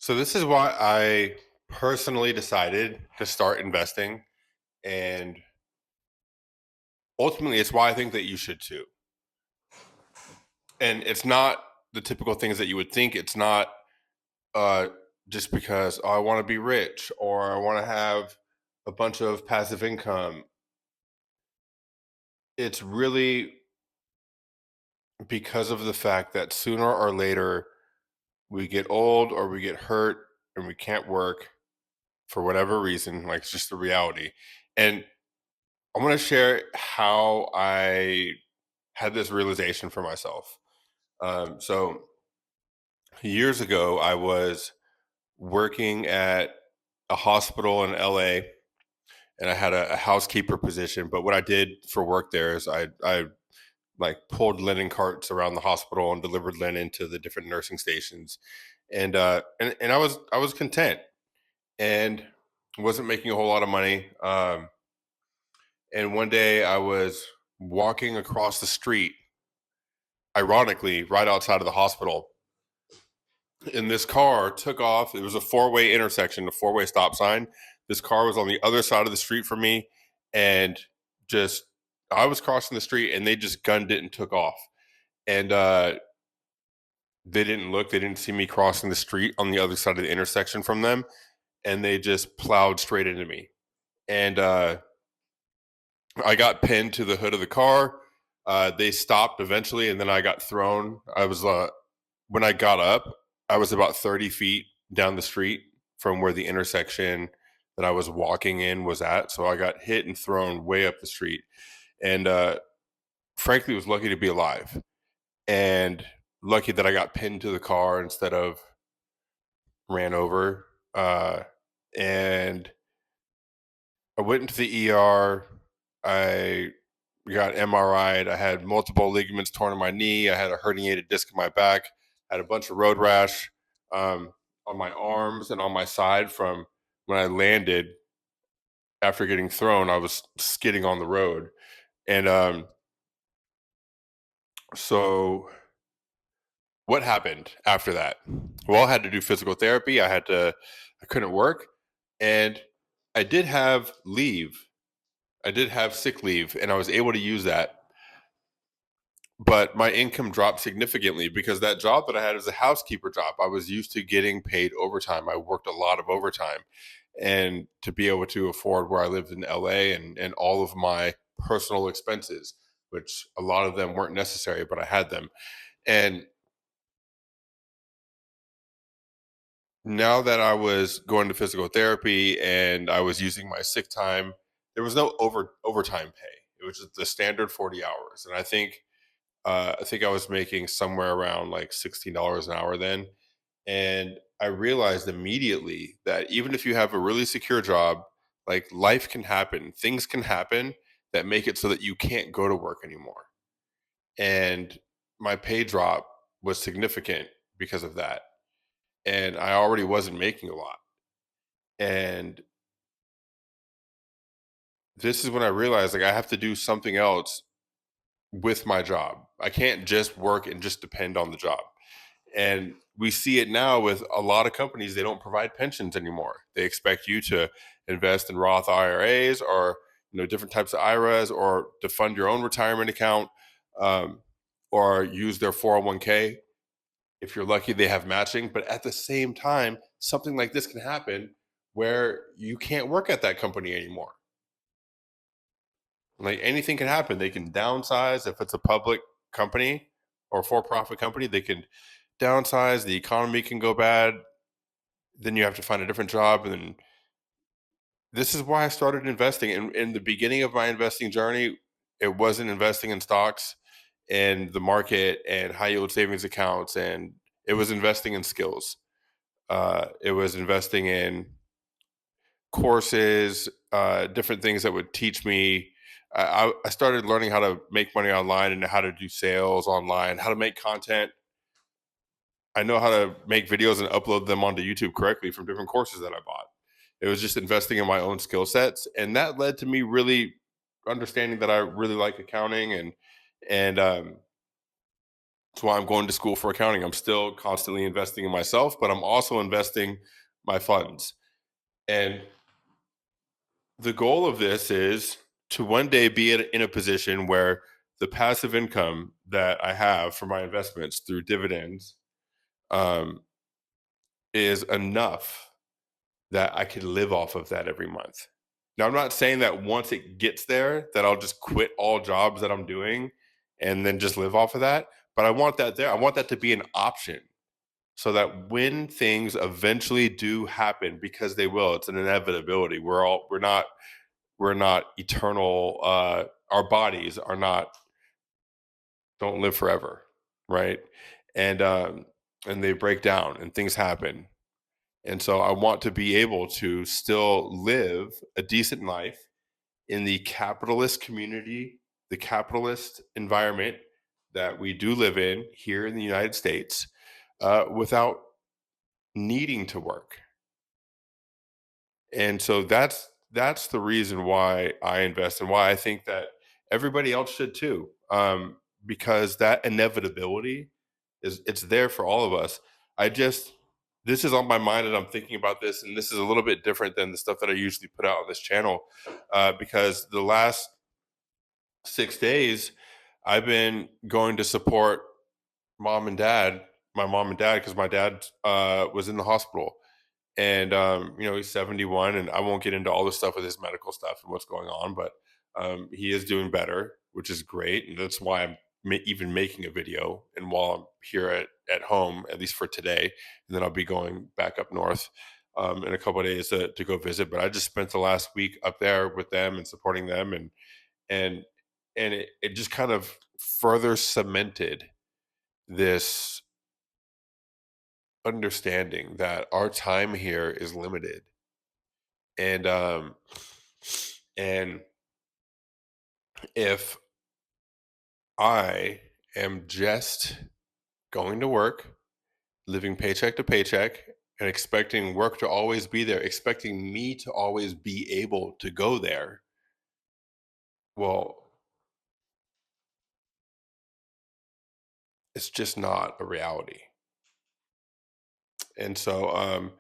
So this is why I personally decided to start investing, and ultimately, it's why I think that you should too. And it's not the typical things that you would think. It's not uh, just because I want to be rich or I want to have a bunch of passive income. It's really because of the fact that sooner or later we get old or we get hurt and we can't work for whatever reason. Like it's just the reality. And I want to share how I had this realization for myself. So years ago, I was working at a hospital in LA, and I had a housekeeper position. But what I did for work there is I like pulled linen carts around the hospital and delivered linen to the different nursing stations, and I was content and wasn't making a whole lot of money. And one day I was walking across the street, ironically, right outside of the hospital, and this car took off. It was a four-way intersection, a four-way stop sign. This car was on the other side of the street from me, and just I was crossing the street, and they just gunned it and took off. And they didn't look. They didn't see me crossing the street on the other side of the intersection from them, and they just plowed straight into me. And I got pinned to the hood of the car. They stopped eventually, and then I got thrown. I was when I got up, I was about 30 feet down the street from where the intersection that I was walking in was at. So I got hit and thrown way up the street, and frankly, was lucky to be alive, and lucky that I got pinned to the car instead of ran over. And I went into the ER. I got MRI'd. I had multiple ligaments torn in my knee. I had a herniated disc in my back. I had a bunch of road rash on my arms and on my side from when I landed after getting thrown. I was skidding on the road. And so what happened after that? Well, I had to do physical therapy. I couldn't work. And I did have leave. I did have sick leave and I was able to use that, but my income dropped significantly because that job that I had was a housekeeper job. I was used to getting paid overtime. I worked a lot of overtime, and to be able to afford where I lived in LA and all of my personal expenses, which a lot of them weren't necessary, but I had them. And now that I was going to physical therapy and I was using my sick time, there was no overtime pay. It was just the standard 40 hours. And I think I was making somewhere around like $16 an hour then. And I realized immediately that even if you have a really secure job, like life can happen, things can happen that make it so that you can't go to work anymore. And my pay drop was significant because of that. And I already wasn't making a lot. And this is when I realized like I have to do something else with my job. I can't just work and just depend on the job. And we see it now with a lot of companies, they don't provide pensions anymore. They expect you to invest in Roth IRAs or different types of IRAs or to fund your own retirement account, um, or use their 401k. If you're lucky, they have matching. But at the same time, something like this can happen where you can't work at that company anymore. Like anything can happen. They can downsize if it's a public company or for-profit company. They can downsize. The economy can go bad. Then you have to find a different job. And this is why I started investing. In the beginning of my investing journey, it wasn't investing in stocks and the market and high yield savings accounts, and it was investing in skills. It was investing in courses, different things that would teach me. I started learning how to make money online and how to do sales online, how to make content. I know how to make videos and upload them onto YouTube correctly from different courses that I bought. It was just investing in my own skill sets, and that led to me really understanding that I really like accounting and That's why I'm going to school for accounting. I'm still constantly investing in myself, but I'm also investing my funds. And the goal of this is to one day be in a position where the passive income that I have from my investments through dividends um, is enough that I could live off of that every month. Now, I'm not saying that once it gets there, that I'll just quit all jobs that I'm doing and then just live off of that. But I want that there. I want that to be an option so that when things eventually do happen, because they will, it's an inevitability. We're not eternal. Our bodies are not don't live forever, right? And and they break down and things happen. And so I want to be able to still live a decent life in the capitalist community, the capitalist environment that we do live in here in the United States, without needing to work. And so that's the reason why I invest and why I think that everybody else should too. Because that inevitability it's there for all of us. I just this is on my mind and I'm thinking about this, and this is a little bit different than the stuff that I usually put out on this channel. Because the last 6 days I've been going to support mom and dad, my mom and dad, because my dad was in the hospital and he's 71 and I won't get into all the stuff with his medical stuff and what's going on, but he is doing better, which is great, and that's why I'm even making a video. And while I'm here at home, at least for today, and then I'll be going back up north in a couple of days to go visit. But I just spent the last week up there with them and supporting them, and it just kind of further cemented this understanding that our time here is limited. And um and if I am just going to work, living paycheck to paycheck, and expecting work to always be there, expecting me to always be able to go there, well, it's just not a reality. And so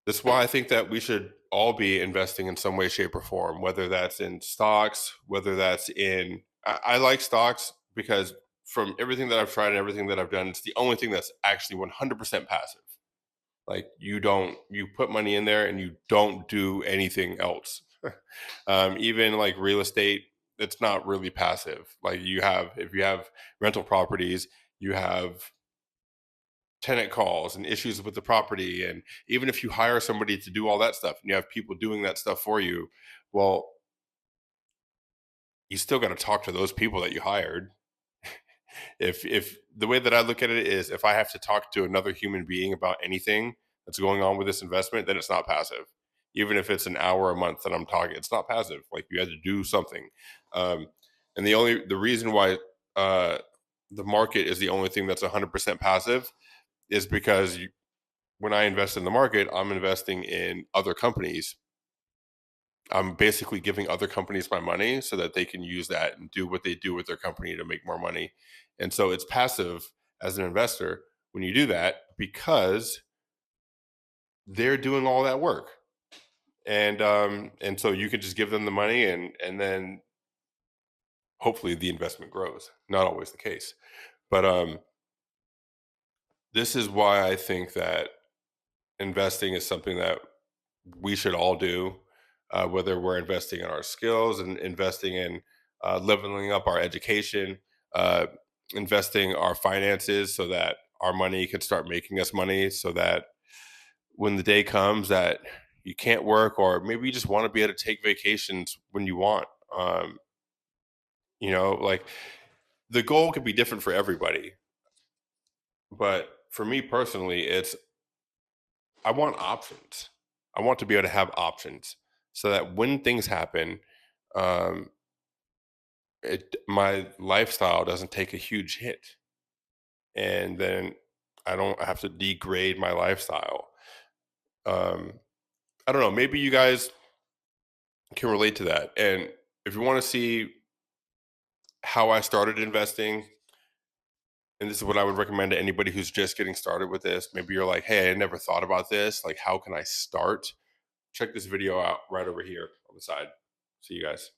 that's why I think that we should all be investing in some way, shape, or form, whether that's in stocks, whether that's in, I like stocks because from everything that I've tried and everything that I've done, it's the only thing that's actually 100% passive. Like you put money in there and you don't do anything else. Even like real estate, it's not really passive. Like if you have rental properties, you have tenant calls and issues with the property. And even if you hire somebody to do all that stuff and you have people doing that stuff for you, well, you still got to talk to those people that you hired. If the way that I look at it is if I have to talk to another human being about anything that's going on with this investment, then it's not passive. Even if it's an hour a month that I'm talking, it's not passive. Like you had to do something. Um, and the reason why uh, the market is the only thing that's 100% passive is because when I invest in the market, I'm investing in other companies. I'm basically giving other companies my money so that they can use that and do what they do with their company to make more money. And so it's passive as an investor when you do that because they're doing all that work. And so you can just give them the money and then hopefully the investment grows. Not always the case. But this is why I think that investing is something that we should all do, whether we're investing in our skills and investing in leveling up our education, uh, investing our finances so that our money can start making us money, so that when the day comes that you can't work, or maybe you just want to be able to take vacations when you want. Like the goal could be different for everybody, but for me personally, it's I want options. I want to be able to have options so that when things happen, um, my lifestyle doesn't take a huge hit, and then I don't have to degrade my lifestyle. Um, I don't know. Maybe you guys can relate to that, and if you want to see how I started investing, And this is what I would recommend to anybody who's just getting started with this. Maybe you're like, hey, I never thought about this. Like, how can I start? Check this video out right over here on the side. See you guys.